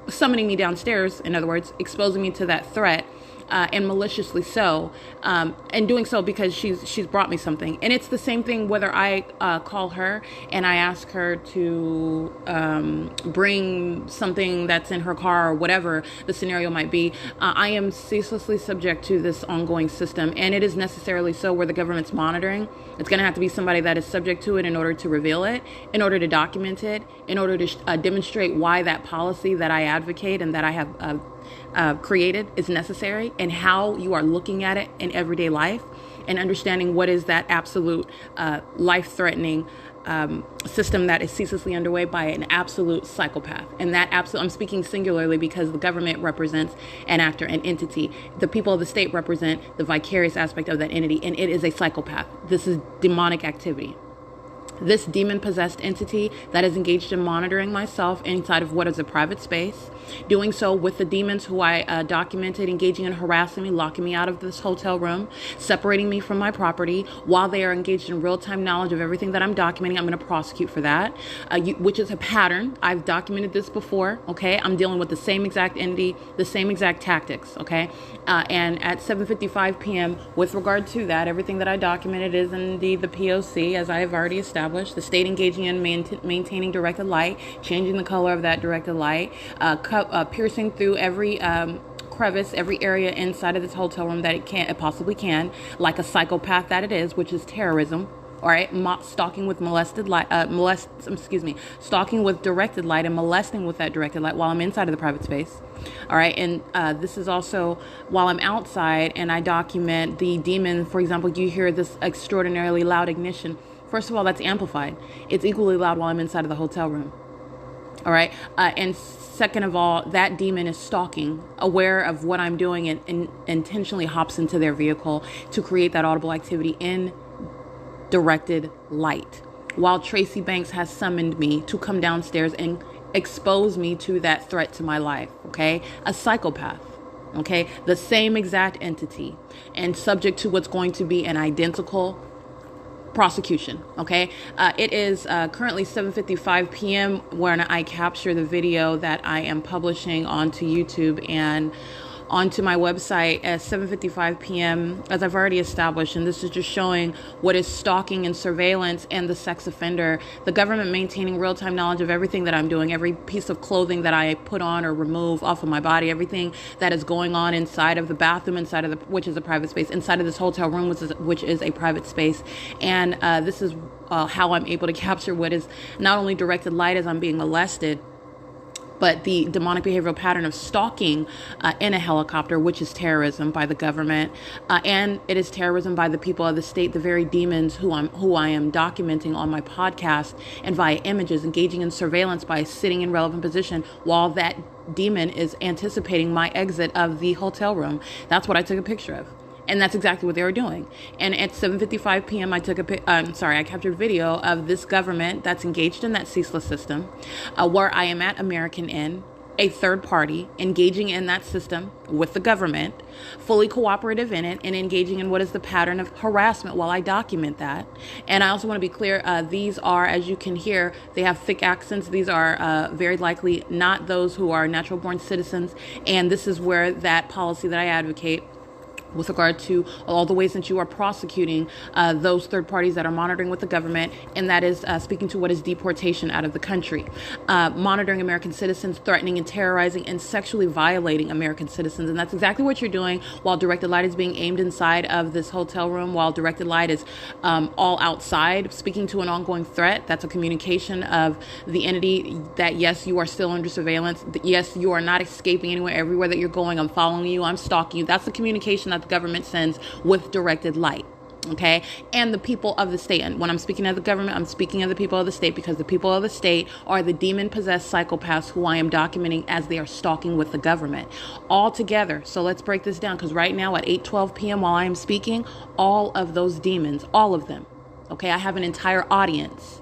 summoning me downstairs, in other words, exposing me to that threat, and maliciously so, and doing so because she's brought me something. And it's the same thing whether I call her and I ask her to bring something that's in her car or whatever the scenario might be. I am ceaselessly subject to this ongoing system, and it is necessarily so where the government's monitoring. It's going to have to be somebody that is subject to it in order to reveal it, in order to document it, in order to demonstrate why that policy that I advocate and that I have created is necessary, and how you are looking at it in everyday life, and understanding what is that absolute life-threatening system that is ceaselessly underway by an absolute psychopath. And that I'm speaking singularly because the government represents an actor, an entity. The people of the state represent the vicarious aspect of that entity, and it is a psychopath. This is demonic activity. This demon-possessed entity that is engaged in monitoring myself inside of what is a private space, doing so with the demons who I documented, engaging in harassing me, locking me out of this hotel room, separating me from my property while they are engaged in real-time knowledge of everything that I'm documenting. I'm going to prosecute for that, which is a pattern. I've documented this before, okay? I'm dealing with the same exact entity, the same exact tactics, okay? And at 7:55 p.m., with regard to that, everything that I documented is indeed the P.O.C, as I have already established. The state engaging in maintaining directed light, changing the color of that directed light, piercing through every crevice, every area inside of this hotel room that it possibly can, like a psychopath that it is, which is terrorism. All right, stalking with stalking with directed light and molesting with that directed light while I'm inside of the private space. All right, and this is also while I'm outside and I document the demon. For example, you hear this extraordinarily loud ignition. First of all, that's amplified. It's equally loud while I'm inside of the hotel room. All right. And second of all, that demon is stalking, aware of what I'm doing, and intentionally hops into their vehicle to create that audible activity in directed light. While Tracy Banks has summoned me to come downstairs and expose me to that threat to my life. Okay. A psychopath. Okay. The same exact entity, and subject to what's going to be an identical prosecution. Okay. It is currently 7:55 p.m. when I capture the video that I am publishing onto YouTube and onto my website at 7:55 p.m. as I've already established, and this is just showing what is stalking and surveillance and the sex offender, the government maintaining real-time knowledge of everything that I'm doing, every piece of clothing that I put on or remove off of my body, everything that is going on inside of the bathroom, inside of which is a private space, inside of this hotel room, which is a private space. And this is how I'm able to capture what is not only directed light as I'm being molested, but the demonic behavioral pattern of stalking in a helicopter, which is terrorism by the government, and it is terrorism by the people of the state, the very demons who I am documenting on my podcast and via images, engaging in surveillance by sitting in relevant position while that demon is anticipating my exit of the hotel room. That's what I took a picture of. And that's exactly what they were doing. And at 7:55 p.m., I captured video of this government that's engaged in that ceaseless system, where I am at American Inn, a third party, engaging in that system with the government, fully cooperative in it, and engaging in what is the pattern of harassment while I document that. And I also want to be clear, these are, as you can hear, they have thick accents. These are very likely not those who are natural-born citizens. And this is where that policy that I advocate with regard to all the ways that you are prosecuting those third parties that are monitoring with the government, and that is speaking to what is deportation out of the country, monitoring American citizens, threatening and terrorizing and sexually violating American citizens. And that's exactly what you're doing while directed light is being aimed inside of this hotel room, while directed light is all outside, speaking to an ongoing threat. That's a communication of the entity that, yes, you are still under surveillance. Yes, you are not escaping anywhere. Everywhere that you're going, I'm following you, I'm stalking you. That's the communication that the government sends with directed light. Okay. And the people of the state. And when I'm speaking of the government, I'm speaking of the people of the state, because the people of the state are the demon-possessed psychopaths who I am documenting as they are stalking with the government all together. So let's break this down, because right now at 8:12 p.m. while I am speaking, all of those demons, all of them. Okay. I have an entire audience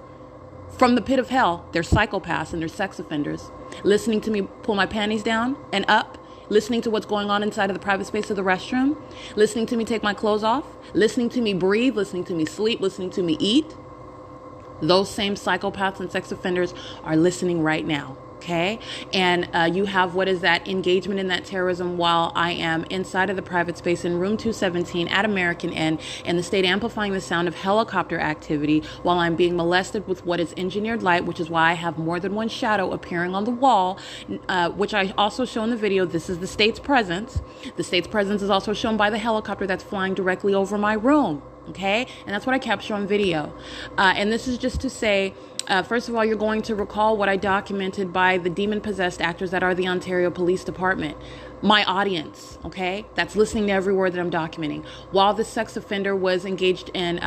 from the pit of hell. They're psychopaths and they're sex offenders listening to me pull my panties down and up listening to what's going on inside of the private space of the restroom, listening to me take my clothes off, listening to me breathe, listening to me sleep, listening to me eat. Those same psychopaths and sex offenders are listening right now. Okay. And you have what is that engagement in that terrorism while I am inside of the private space in room 217 at American Inn, and the state amplifying the sound of helicopter activity while I'm being molested with what is engineered light, which is why I have more than one shadow appearing on the wall, which I also show in the video. This is the state's presence. The state's presence is also shown by the helicopter that's flying directly over my room. Okay. And that's what I capture on video. And this is just to say, first of all, you're going to recall what I documented by the demon-possessed actors that are the Ontario Police Department. My audience, okay, that's listening to every word that I'm documenting. While this sex offender was engaged in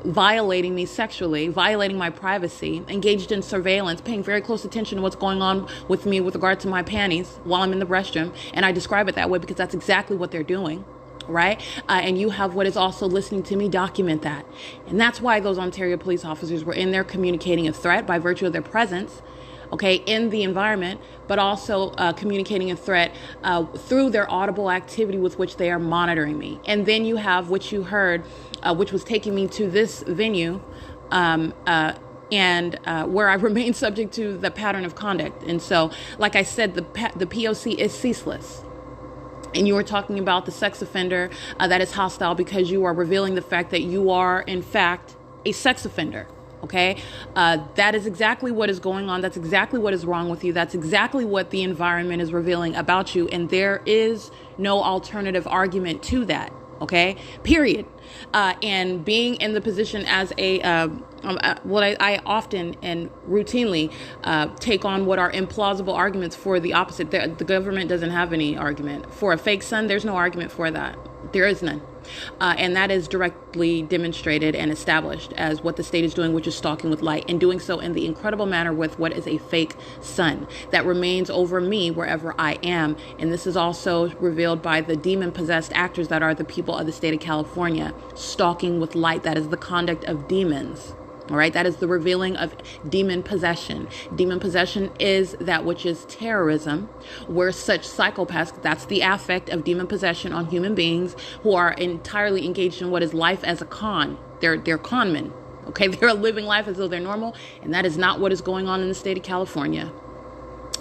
violating me sexually, violating my privacy, engaged in surveillance, paying very close attention to what's going on with me with regard to my panties while I'm in the restroom. And I describe it that way because that's exactly what they're doing. Right? And you have what is also listening to me document that. And that's why those Ontario police officers were in there communicating a threat by virtue of their presence, okay, in the environment, but also communicating a threat through their audible activity with which they are monitoring me. And then you have what you heard, which was taking me to this venue, and where I remain subject to the pattern of conduct. And so, like I said, the P.O.C. is ceaseless. And you were talking about the sex offender that is hostile because you are revealing the fact that you are, in fact, a sex offender. Okay, that is exactly what is going on. That's exactly what is wrong with you. That's exactly what the environment is revealing about you. And there is no alternative argument to that. Okay, period. And being in the position as a what I often and routinely take on what are implausible arguments for the opposite. The government doesn't have any argument. For a fake son, there's no argument for that. There is none. And that is directly demonstrated and established as what the state is doing, which is stalking with light, and doing so in the incredible manner with what is a fake sun that remains over me wherever I am. And this is also revealed by the demon-possessed actors that are the people of the state of California. Stalking with light, that is the conduct of demons. All right, that is the revealing of demon possession. Demon possession is that which is terrorism, where such psychopaths, that's the affect of demon possession on human beings who are entirely engaged in what is life as a con. They're conmen. Okay, they're living life as though they're normal, and that is not what is going on in the state of California.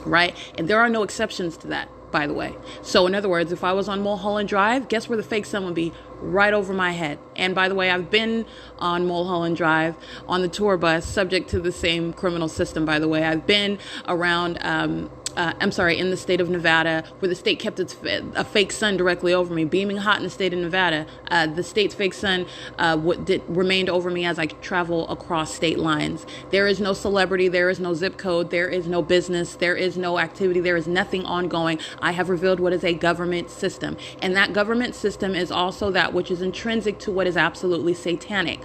Right, and there are no exceptions to that, by the way. So in other words, if I was on Mulholland Drive, guess where the fake sun would be? Right over my head. And by the way, I've been on Mulholland Drive on the tour bus, subject to the same criminal system, by the way. I've been around, in the state of Nevada, where the state kept a fake sun directly over me, beaming hot in the state of Nevada. The state's fake sun remained over me as I travel across state lines. There is no celebrity, there is no zip code, there is no business, there is no activity, there is nothing ongoing. I have revealed what is a government system. And that government system is also that which is intrinsic to what is absolutely satanic.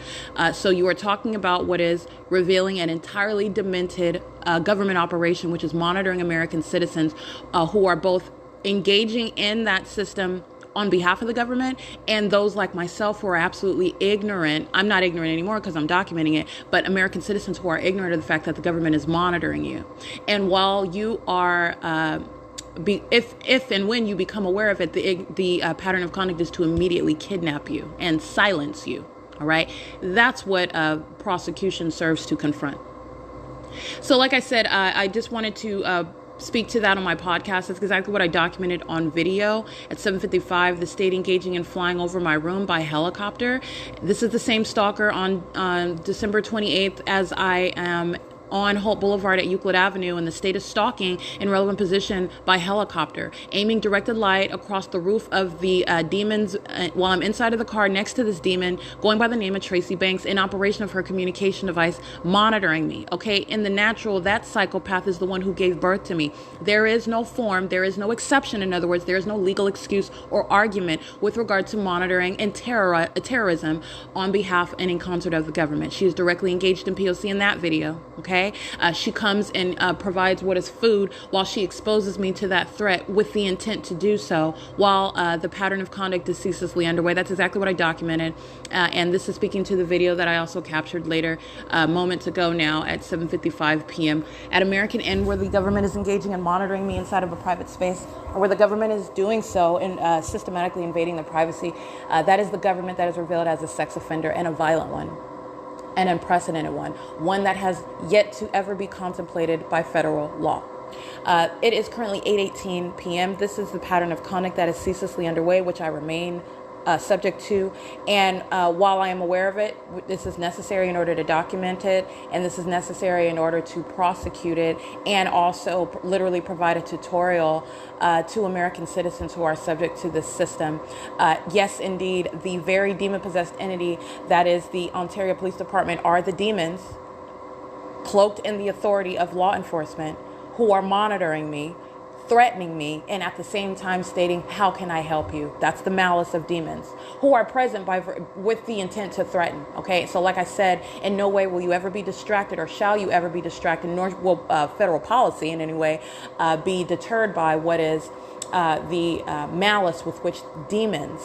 So you are talking about what is revealing an entirely demented government operation, which is monitoring American citizens who are both engaging in that system on behalf of the government, and those like myself who are absolutely ignorant. I'm not ignorant anymore because I'm documenting it, but American citizens who are ignorant of the fact that the government is monitoring you. And while you are if and when you become aware of it, the pattern of conduct is to immediately kidnap you and silence you. All right, that's what prosecution serves to confront. So, like I said, I just wanted to speak to that on my podcast. That's exactly what I documented on video at 7:55. The state engaging in flying over my room by helicopter. This is the same stalker on December 28th as I am on Holt Boulevard at Euclid Avenue, and the state is stalking in relevant position by helicopter, aiming directed light across the roof of the demons while I'm inside of the car next to this demon going by the name of Tracy Banks, in operation of her communication device, monitoring me. Okay, in the natural, that psychopath is the one who gave birth to me. There is no form, there is no exception. In other words, there is no legal excuse or argument with regard to monitoring and terrorism on behalf and in concert of the government. She is directly engaged in P.O.C. in that video. Okay. okay? She comes and provides what is food while she exposes me to that threat with the intent to do so while the pattern of conduct is ceaselessly underway. That's exactly what I documented. And this is speaking to the video that I also captured later, moments ago now at 7:55 p.m. at American End, where the government is engaging in monitoring me inside of a private space, or where the government is doing so and systematically invading the privacy. That is the government that is revealed as a sex offender, and a violent one, an unprecedented one that has yet to ever be contemplated by federal law. It is currently 8:18 p.m. This is the pattern of conduct that is ceaselessly underway, which I remain subject to. And while I am aware of it, this is necessary in order to document it, and this is necessary in order to prosecute it, and also literally provide a tutorial to American citizens who are subject to this system. Yes, indeed, the very demon-possessed entity that is the Ontario Police Department are the demons cloaked in the authority of law enforcement who are monitoring me, threatening me, and at the same time stating, how can I help you? That's the malice of demons who are present with the intent to threaten. Okay, so like I said, in no way will you ever be distracted, or shall you ever be distracted, nor will federal policy in any way be deterred by what is the malice with which demons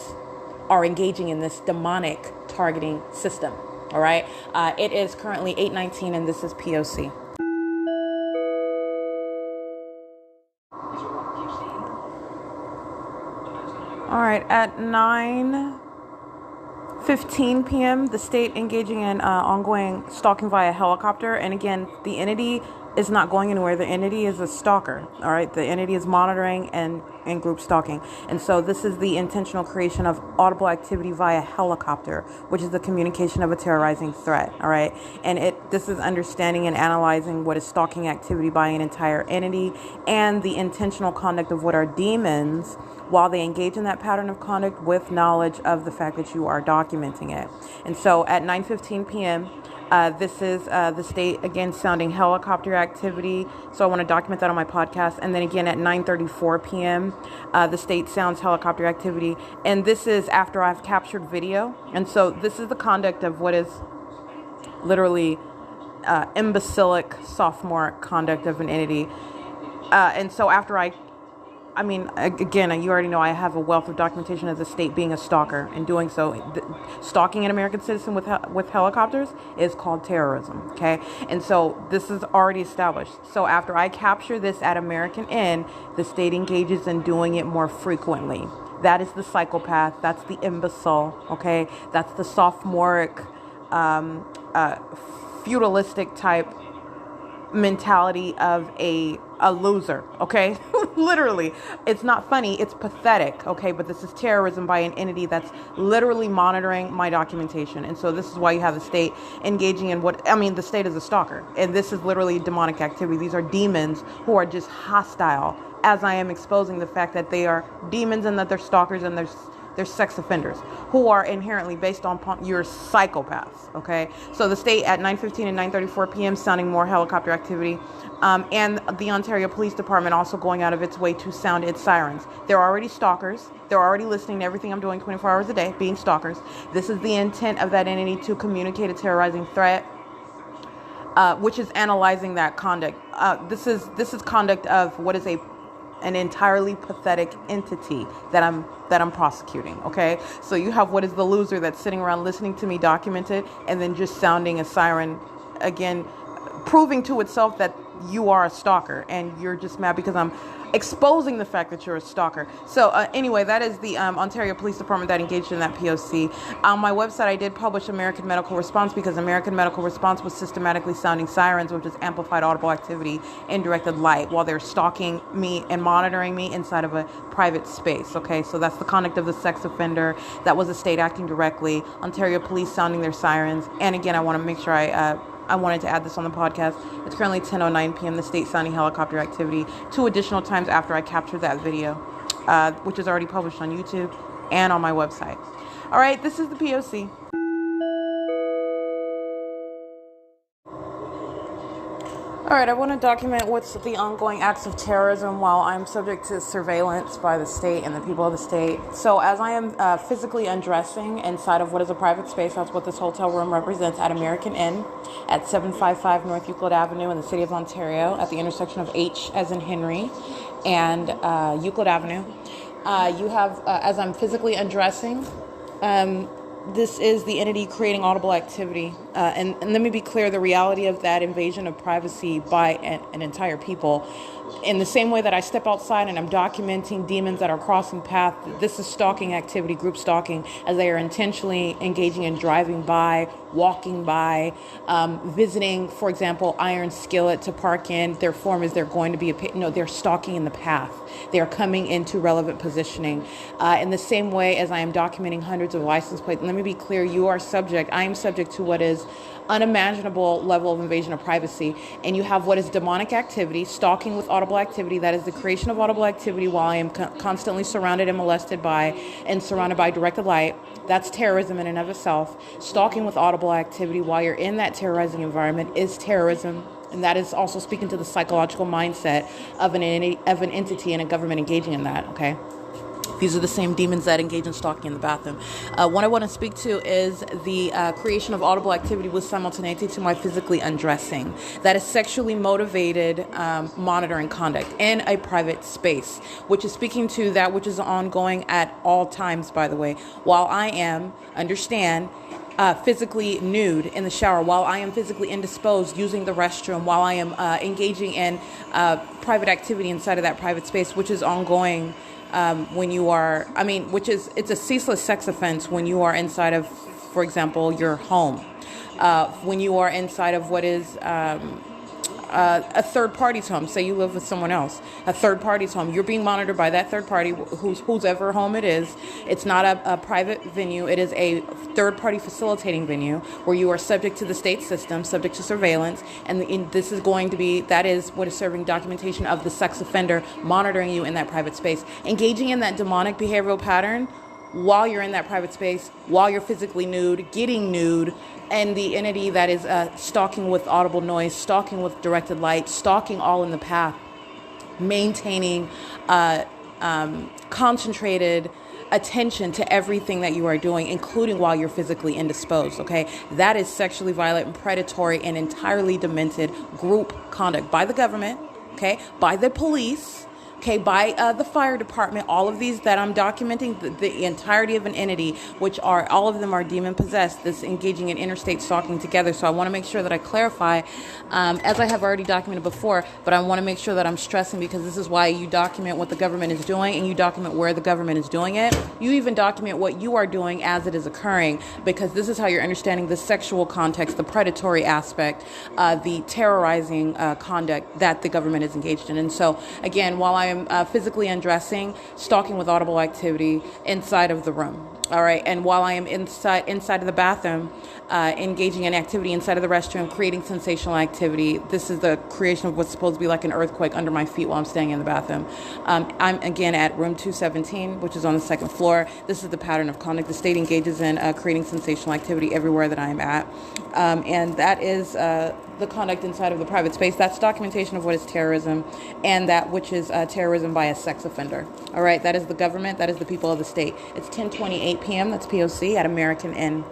are engaging in this demonic targeting system. All right, it is currently 8:19, and this is P.O.C. All right, at 9:15 p.m., the state engaging in ongoing stalking via helicopter. And again, the entity is not going anywhere. The entity is a stalker. All right, the entity is monitoring and group stalking. And so this is the intentional creation of audible activity via helicopter, which is the communication of a terrorizing threat. All right, and this is understanding and analyzing what is stalking activity by an entire entity, and the intentional conduct of what are demons while they engage in that pattern of conduct with knowledge of the fact that you are documenting it. And so at 9:15 p.m., this is the state again sounding helicopter activity. So I want to document that on my podcast. And then again at 9:34 p.m., the state sounds helicopter activity. And this is after I've captured video. And so this is the conduct of what is literally imbecilic, sophomore conduct of an entity. And so after again, you already know I have a wealth of documentation of the state being a stalker, and doing so, stalking an American citizen with helicopters is called terrorism, okay? And so this is already established. So after I capture this at American End, the state engages in doing it more frequently. That is the psychopath. That's the imbecile, okay? That's the sophomoric, feudalistic type mentality of a loser, okay? Literally, it's not funny, it's pathetic, okay? But this is terrorism by an entity that's literally monitoring my documentation. And so this is why you have the state engaging in the state is a stalker, and this is literally demonic activity. These are demons who are just hostile, as I am exposing the fact that they are demons and that they're stalkers and they're sex offenders who are inherently based on your psychopaths, okay? So the state at 9:15 and 9:34 p.m. sounding more helicopter activity, and the Ontario Police Department also going out of its way to sound its sirens. They're already stalkers. They're already listening to everything I'm doing 24 hours a day, being stalkers. This is the intent of that entity to communicate a terrorizing threat, which is analyzing that conduct. This is conduct of what is an entirely pathetic entity that I'm prosecuting, okay? So you have what is the loser that's sitting around listening to me document it, and then just sounding a siren, again, proving to itself that you are a stalker, and you're just mad because I'm exposing the fact that you're a stalker. So anyway, that is the Ontario Police Department that engaged in that P.O.C. On my website, I did publish American Medical Response, because American Medical Response was systematically sounding sirens, which is amplified audible activity in directed light, while they're stalking me and monitoring me inside of a private space. Okay, so that's the conduct of the sex offender. That was the state acting directly. Ontario Police sounding their sirens. And again, I want to make sure I wanted to add this on the podcast. It's currently 10:09 p.m. The state sounding helicopter activity 2 additional times after I captured that video, which is already published on YouTube and on my website. All right, this is the P.O.C. All right, I want to document what's the ongoing acts of terrorism while I'm subject to surveillance by the state and the people of the state. So as I am physically undressing inside of what is a private space, that's what this hotel room represents at American Inn at 755 North Euclid Avenue in the city of Ontario at the intersection of H as in Henry and Euclid Avenue. You have, as I'm physically undressing, this is the entity creating audible activity. And let me be clear, the reality of that invasion of privacy by an entire people. In the same way that I step outside and I'm documenting demons that are crossing path, this is stalking activity, group stalking, as they are intentionally engaging in driving by, walking by, visiting, for example, Iron Skillet to park in. Their form is they're going to be, they're stalking in the path. They're coming into relevant positioning. In the same way as I am documenting hundreds of license plates, let me be clear, I am subject to what is unimaginable level of invasion of privacy, and you have what is demonic activity, stalking with audible activity. That is the creation of audible activity while I am constantly surrounded and molested by and surrounded by directed light. That's terrorism in and of itself. Stalking with audible activity while you're in that terrorizing environment is terrorism. And that is also speaking to the psychological mindset of an entity and a government engaging in that, okay? These are the same demons that engage in stalking in the bathroom. What I want to speak to is the creation of audible activity with simultaneity to my physically undressing. That is sexually motivated monitoring conduct in a private space, which is speaking to that which is ongoing at all times, by the way. While I am, physically nude in the shower, while I am physically indisposed using the restroom, while I am engaging in private activity inside of that private space, which is ongoing when you are, it's a ceaseless sex offense when you are inside of, for example, your home. When you are inside of what is a third party's home, say you live with someone else, a third party's home, you're being monitored by that third party, whosever home it is. It's not a private venue. It is a third party facilitating venue where you are subject to the state system, subject to surveillance. And this is going to be, that is what is serving documentation of the sex offender monitoring you in that private space, engaging in that demonic behavioral pattern while you're in that private space, while you're physically nude, getting nude, and the entity that is stalking with audible noise, stalking with directed light, stalking all in the path, maintaining concentrated attention to everything that you are doing, including while you're physically indisposed, okay? That is sexually violent and predatory and entirely demented group conduct by the government, okay, by the police, okay, by the fire department. All of these that I'm documenting, the entirety of an entity, which are, all of them are demon possessed, this engaging in interstate stalking together. So I want to make sure that I clarify, as I have already documented before, but I want to make sure that I'm stressing, because this is why you document what the government is doing and you document where the government is doing it. You even document what you are doing as it is occurring, because this is how you're understanding the sexual context, the predatory aspect, the terrorizing conduct that the government is engaged in. And so, again, while I am physically undressing, stalking with audible activity inside of the room. All right. And while I am inside of the bathroom, engaging in activity inside of the restroom, creating sensational activity. This is the creation of what's supposed to be like an earthquake under my feet while I'm staying in the bathroom. I'm again at room 217, which is on the second floor. This is the pattern of conduct. The state engages in creating sensational activity everywhere that I am at. And that is the conduct inside of the private space. That's documentation of what is terrorism, and that which is terrorism by a sex offender. All right, that is the government, that is the people of the state. It's 10:28 p.m. That's P.O.C. at American Inn.